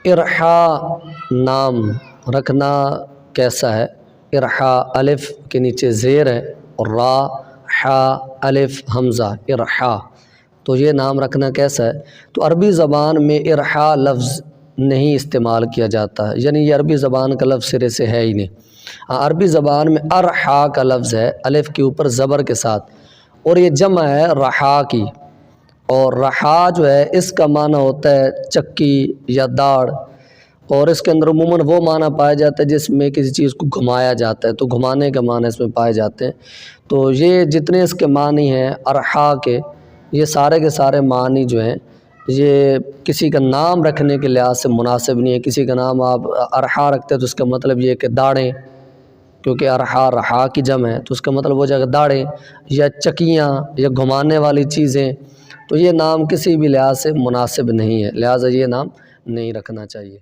ارحا نام رکھنا کیسا ہے؟ ارحا الف کے نیچے زیر ہے اور را حا الف حمزہ ارحا، تو یہ نام رکھنا کیسا ہے؟ تو عربی زبان میں ارحا لفظ نہیں استعمال کیا جاتا ہے، یعنی یہ عربی زبان کا لفظ سرے سے ہے ہی نہیں۔ عربی زبان میں ارحا کا لفظ ہے الف کے اوپر زبر کے ساتھ، اور یہ جمع ہے رحا کی، اور رحا جو ہے اس کا معنی ہوتا ہے چکی یا داڑ، اور اس کے اندر عموماً وہ معنی پایا جاتا ہے جس میں کسی چیز کو گھمایا جاتا ہے، تو گھمانے کا معنی اس میں پائے جاتے ہیں۔ تو یہ جتنے اس کے معنی ہیں ارحا کے، یہ سارے کے سارے معنی جو ہیں یہ کسی کا نام رکھنے کے لحاظ سے مناسب نہیں ہے۔ کسی کا نام آپ ارحا رکھتے ہیں تو اس کا مطلب یہ ہے کہ داڑیں، کیونکہ ارحا رحا کی جمع ہے تو اس کا مطلب ہو جائے گا داڑیں یا چکیاں یا گھمانے والی چیزیں، تو یہ نام کسی بھی لحاظ سے مناسب نہیں ہے، لہٰذا یہ نام نہیں رکھنا چاہیے۔